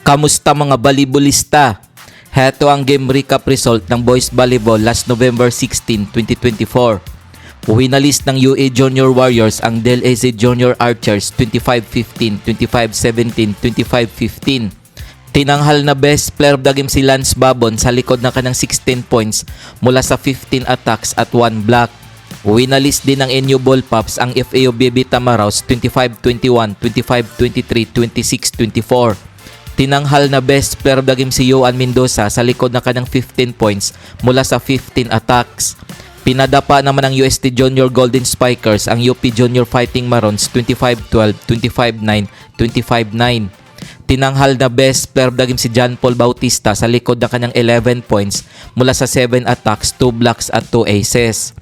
Kamusta mga volleyballista? Heto ang game recap result ng Boys Volleyball last November 16, 2024. Winalist ng UA Junior Warriors ang DLAZ Junior Archers 25-15, 25-17, 25-15. Tinanghal na best player of the game si Lance Babon sa likod ng kanang 16 points mula sa 15 attacks at 1 block. Winalist din ng NU Ballpops ang FAO BB Tamaraws 25-21, 25-23, 26-24. Tinanghal na best player of the game si Yoan Mendoza sa likod ng kanang 15 points mula sa 15 attacks. Pinadapa naman ng UST Junior Golden Spikers ang UP Junior Fighting Marons 25-12, 25-9, 25-9. Tinanghal na best player of the game si John Paul Bautista sa likod ng kanyang 11 points mula sa 7 attacks, 2 blocks at 2 aces.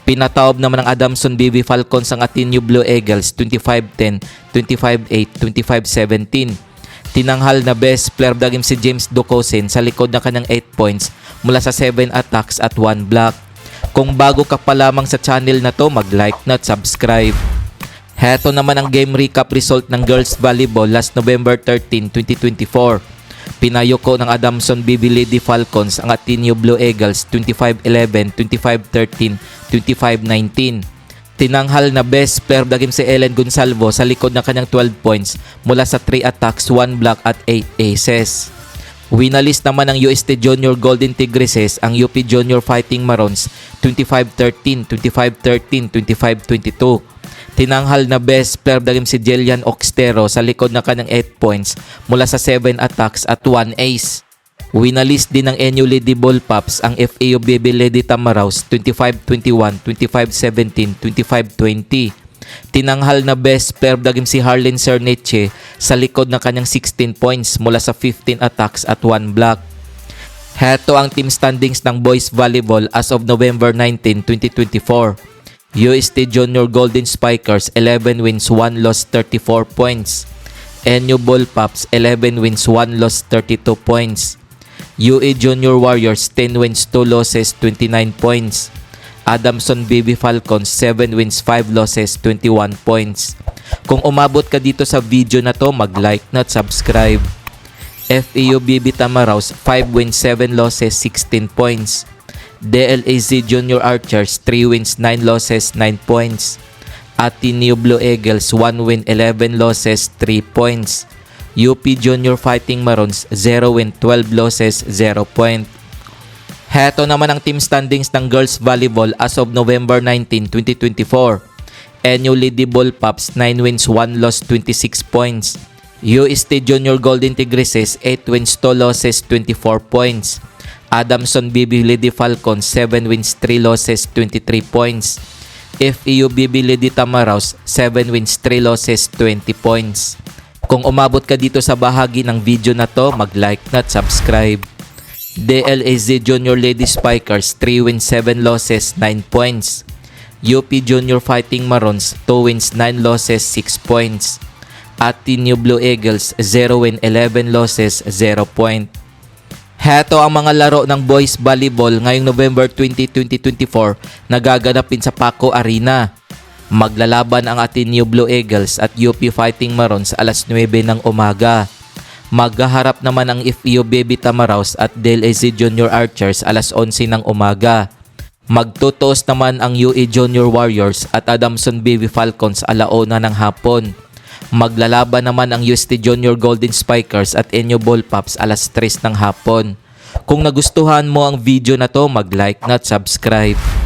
Pinataob naman ng Adamson BB Falcons ang Ateneo Blue Eagles 25-10, 25-8, 25-17. Tinanghal na best player of the game si James Ducosin sa likod ng kanyang 8 points mula sa 7 attacks at 1 block. Kung bago ka pa lamang sa channel na to, mag-like na at subscribe. Heto naman ang game recap result ng Girls Volleyball last November 13, 2024. Pinayoko ng Adamson BB Lady Falcons ang Ateneo Blue Eagles 25-11, 25-13, 25-19. Tinanghal na best player of the game si Ellen Gonsalvo sa likod ng kanyang 12 points mula sa 3 attacks, 1 block at 8 aces. Winalist naman ng UST Junior Golden Tigresses ang UP Junior Fighting Marons 25-13, 25-13, 25-22. Tinanghal na best player of the game si Jelian Oxtero sa likod ng kanyang 8 points mula sa 7 attacks at 1 ace. Winalist din ng NU Lady Ballpops ang FAO BB Lady Tamaraws 25-21, 25-17, 25-20. Tinanghal na best player of the game si Harlen Cerneche sa likod ng kanyang 16 points mula sa 15 attacks at 1 block. Heto ang team standings ng Boys Volleyball as of November 19, 2024. UST Junior Golden Spikers 11 wins, 1 loss, 34 points. NU Ballpops 11 wins, 1 loss, 32 points. UA Junior Warriors 10 wins, 2 losses, 29 points. Adamson BB Falcons 7 wins, 5 losses, 21 points. Kung umabot ka dito sa video na to, mag-like na at subscribe. FAO BB Tamaraws 5 wins, 7 losses, 16 points. DLAZ Junior Archers 3 wins, 9 losses, 9 points. Ateneo Blue Eagles 1 win, 11 losses, 3 points. UP Junior Fighting Marons 0 win, 12 losses, 0 point. Heto naman ang team standings ng Girls Volleyball as of November 19, 2024. NU Lady Ballpops 9 wins, 1 loss, 26 points. UST Junior Golden Tigresses 8 wins, 2 losses, 24 points. Adamson BB Lady Falcons 7 wins, 3 losses, 23 points. FAO BB Lady Tamaraws 7 wins, 3 losses, 20 points. Kung umabot ka dito sa bahagi ng video na to, mag-like na at subscribe. DLAZ Junior Lady Spikers 3 wins, 7 losses, 9 points. UP Junior Fighting Marons 2 wins, 9 losses, 6 points. Ateneo Blue Eagles 0 win, 11 losses, 0 point. Heto ang mga laro ng Boys Volleyball ngayong November 20, 2024 na gaganapin sa Paco Arena. Maglalaban ang Ateneo Blue Eagles at UP Fighting Marons alas 9 ng umaga. Maghaharap naman ang FAO BB Tamaraws at DLAZ Junior Archers alas 11 ng umaga. Magtutuos naman ang UA Junior Warriors at Adamson BB Falcons alauna ng hapon. Maglalaban naman ang UST Junior Golden Spikers at NU Ballpops alas 3 ng hapon. Kung nagustuhan mo ang video na to, mag-like na at subscribe.